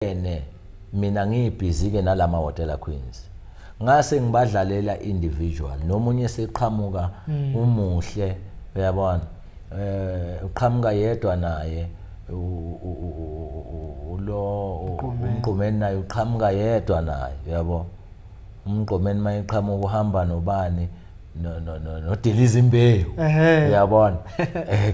ene mina ngibhizi ke nalama hotel queens ngase ngibadlalela individual nomunye seqhamuka umuhle uyabona uqhamuka yedwa naye lo umqomeni naye uqhamuka yedwa naye uyabo umqomeni mayiqhamuka uhamba nobani no Delize Mbewu uyabona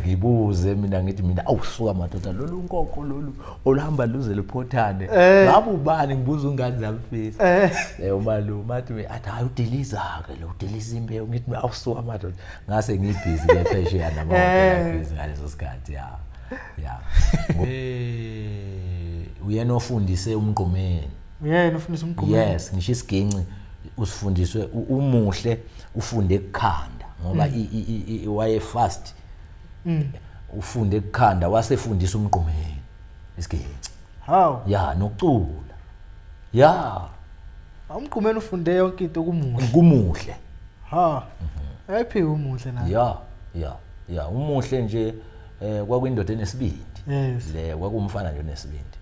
ngibuze mina ngithi mina awusuka madoda lolu nkoko lolu oluhamba luze liphothane ngabe ubani ngibuza ungani zamfisa umalume athi athi hayi uDelize ke lo Delize Mbewu ngithi awusuka madoda ngase ngibhizi ke phesheya namabhizi ngaleso sikhathi ya uyena ofundise umqomeni uyena ofundise umqomeni yes ngisho isiginci usifundiswe umuhle ufunde ekukhanda ngoba waye fast ufunde ekukhanda wasefundisa umqomeni isiginci hawo ya nokucula ya umqomeni ufunde yonke into kumuhle ha ephi umuhle na ya umuhle nje kwakuyindoda enesibindi yes le kwakumfana nje onesibindi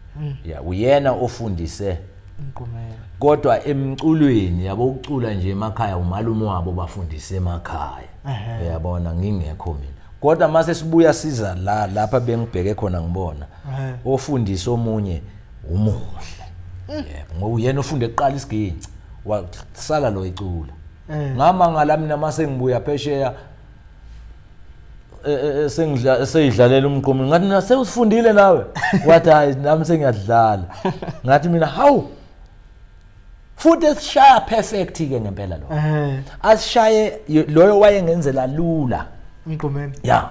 ya uyena ofundise umqomeni kodwa emculweni yabo ucula nje emakhaya umalume wabo bafundise emakhaya uyabona ngingekho mina kodwa mase sibuya siza lapha bengibheke khona ngibona ofundisa omunye umuhle yebo ngoba uyena ufunde eqala isiginci wasala lo icula ngama ngala mina mase ngibuya phesheya sengidlalela umqomeni ngathi mina sewusifundile nawe wathi hayi nami sengiyadlala ngathi mina hawu futhi esishaya perfect ke ngempela lo asishaye loyo wayengenzela lula umqomeni ya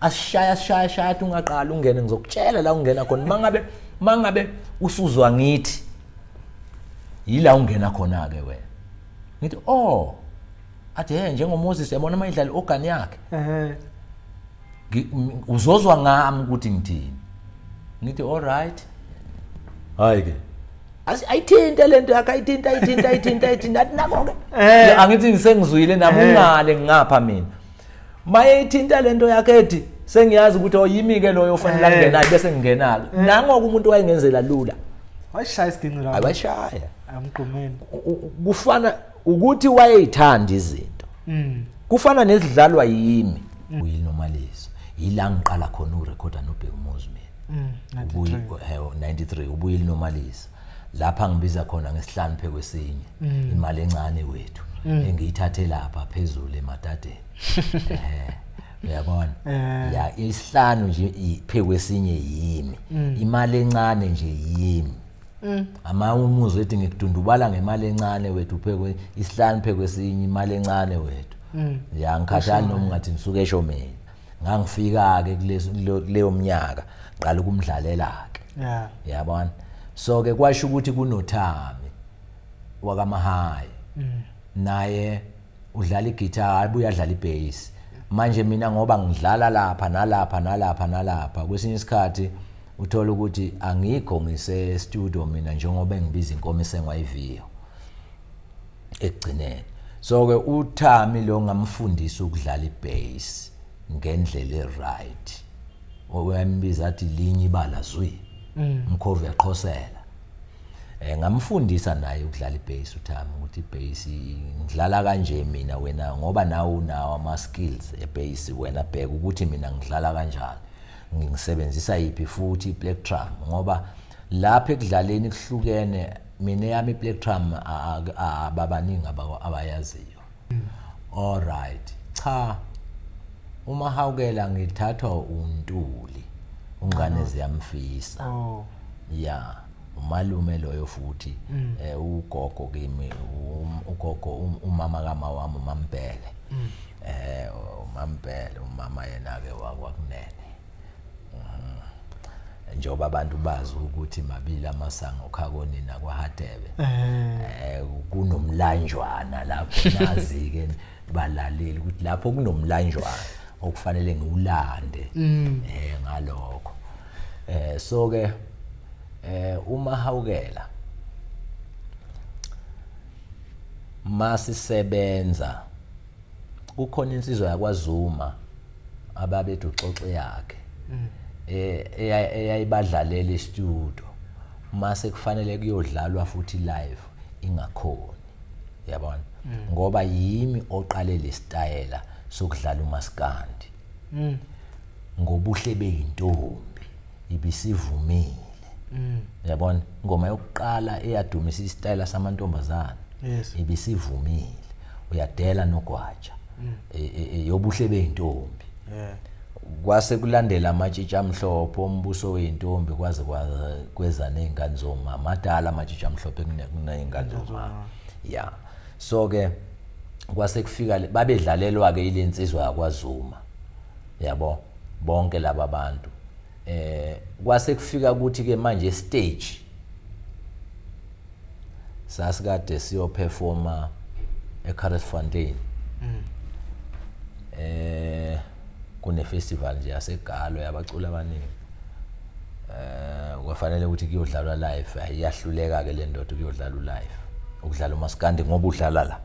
asishaya ungaqala ungene ngizokutshela la ungena khona mangabe usuzwa ngithi yila ungena khona ke wena ngithi athi njengoMoses yabona mayidlala organ yakhe uzozwa ngami ukuthi ngithini ngithi all right hayi ke ayithinta lento yakhe ayithinta athi nako ke angithi ngisengizwile nami ungale ngapha mina maye ithinta lento yakhe ethi sengiyazi ukuthi oyimi ke loyo ofanele angenayo bese ngingenalo nangoku umuntu wayengenzela lula washaya isiginci la abashaya umqomeni kufana ukuthi wayeyithanda izinto kufana nezidlalwa yimi uyinomalisa yila ngiqala khona urecorda noBheki Muzman 93 ubuyile nomalisa lapha ngibiza khona ngesihlanu kwesinye imali encane wethu engiyithathe lapha phezulu emadadeni uyabona ya isihlanu nje kwesinye yimi imali encane nje yimi ama umuzo ethi ngikudundubala ngemali encane wethu isihlanu kwesinye imali encane wethu ya ngikhathali noma ngathi nisuke eshomeni ngangifika ke kuleyo mnyaka qala ukumdlalela ke yabona so ke kwasho ukuthi kunothami wakamahayi naye udlala igitara abuya adlala ibass manje mina ngoba ngidlala lapha nalapha kwesinye isikhathi uthola ukuthi angikho ngise studio mina njengoba ngibiza inkomo esengwayiviyo ekugcineni so ke uThami lo ngamfundisa ukudlala ibass ngendlela eright owembiza athi linye ibala zwi mkhove yaqhosela ngamfundisa naye ukudlala ibass uThami ukuthi ibass ngidlala kanje mina wena ngoba nawe unawo ama skills ebass wena bheka ukuthi mina ngidlala kanjani ngisebenzisa yipi futhi plectrum ngoba lapha ekudlaleni kuhlukene mina yami plectrum ababaningi abayaziyo all right cha uma hawukela ngithathwa uNtuli ungane ziyamfisa ya umalume loyo futhi ugogo kimi ugogo umama kama wami uMampele uMampele umama yena ke wakwakunene njengoba abantu bazi ukuthi mabili amasango okhakoni nakwaHadebe kunomlanjwana lapho nazi ke balaleli ukuthi lapho kunomlanjwana okufanele ngiwulande ngalokho so ke uma hawukela masisebenza kukhona insizwa yakwaZuma ababethi uxoxe yakhe eyayibadlalela e-studio mase kufanele kuyodlalwa futhi live ingakhoni yabona ngoba yimi oqale lesitayela sokudlala umaskandi ngobuhle beyintombi ibisivumile yabona ingoma yokuqala eyadumisa isitayela samantombazana ibisivumile uyadela nogwaja yobuhle beyintombi kwase kulandela amatshitsha amhlophe ombuso weintombi kwaze kweza nezingane zoma madala amatshitsha amhlophe kunezingane zoma yeah so ke kwase kufika babedlalelwa ke ilensizwa yakwaZuma yabo bonke laba bantu kwase kufika ukuthi ke manje stage sasikade siyo performa eCarlsfontein kune festival nje yasegalo yabacula abaningi kwafanele ukuthi kuyodlalwa live ayahluleka ke le ndoda kuyodlala live ukudlala umaskandi ngoba udlala la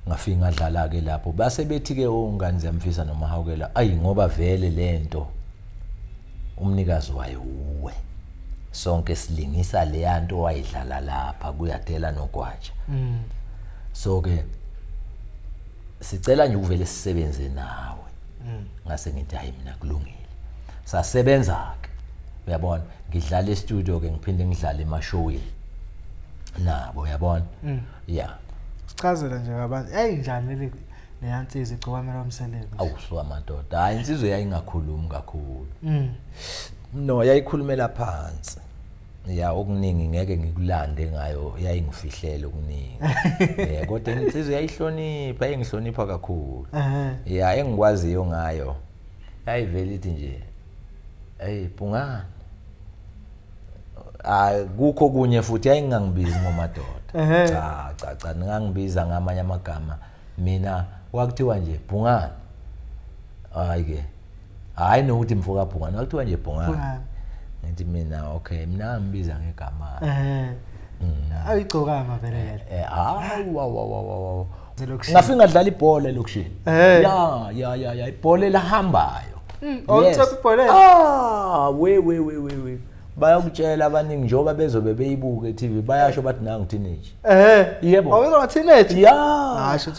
ngafika ngadlala ke lapho base bethi ke ongane ziyamfisa noma hawukela ayi ngoba vele lento umnikazi wayo uwe sonke silingisa le yanto wayidlala lapha kuyadela nogwaja so ke sicela nje uvele sisebenze nawe ngase ngithi hayi mina kulungile sasebenza ke uyabona ngidlala e-studio ke ngiphinde ngidlala emashowini nabo uyabona yeah sichazela nje abantu njani le yansizwe igcwamela umsebenzi awuswa amadoda hayi insizwe yayingakhulumi kakhulu no yayikhulumela phansi ya okuningi ngeke ngikulande ngayo yayingifihlele okuningi kodwa insizwe yayihlonipha engihlonipha kakhulu ya engikwaziyo ngayo yayivela ithi nje hey Pungane akukho kunye futhi ayingangibizi ngomadoda cha ningangibiza ngamanye amagama mina wakuthiwa nje Pungane hayi hayi nokuthi mfoka Pungane wakuthiwa nje Pungane ngithi mina okay mina ngibiza ngegama ayigcokama vele wow ngafika ngadlala ibhola elokushini ya ibhola lahambayo awuthatha ibhola we bayakutshela abaningi njoba bezobe beyibuka eTV bayasho bathi nangu teenage yebo awuzona teenage asho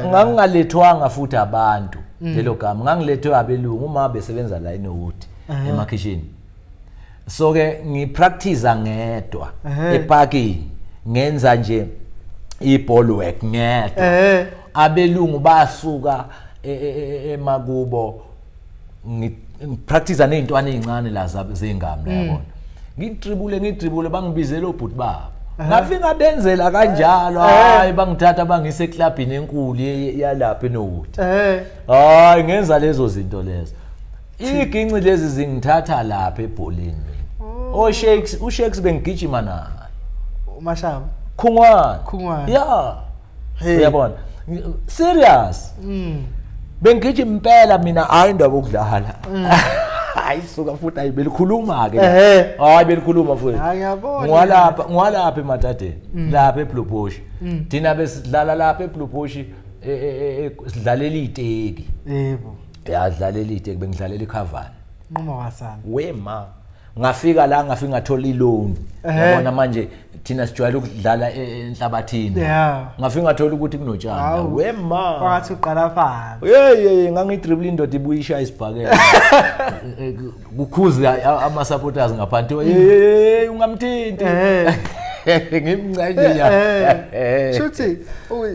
ngangalethwanga futhi abantu lelo gama ngangilethwe abelungu uma besebenza la eNowood emakhishini so ke ngipractice ngedwa eparking ngenza nje iball work ngedwa abelungu basuka emakubo ngipractice nezintwana ezincane la zengami la yabona ngidribule bangibizela obhuti babo ngafika benzela kanjalo hayi bangithatha bangise eclubini enkulu yalapha eNowood hayi ngenza lezo zinto lezo iginci lezi zingithatha lapha ebholeni uShakes bengigijima naye umashaba Khungwane yeah uyabona serious bengigijima impela mina hayi ndaba ukudlala hayi suka futhi ayibelikhuluma ke hayi belikhuluma futhi ngiyabona ngwalapha ematadeni lapha eBlue Bush thina besidlala lapha eBlue Bush sidlalela iteki yebo yadlalela iteki bengidlalela iKhavani nqoma wasana wema ngafika la ngafika ngathola iloan yabona manje thina sijwayele ukudlala enhlabathini ngafika ngathola ukuthi kunotshani wema wathi uqala phansi hey ngangidribble indoda ibuyisha isibhakela kukhuza ama supporters ngaphansi hey ungamthinti ngimncane ya shuthi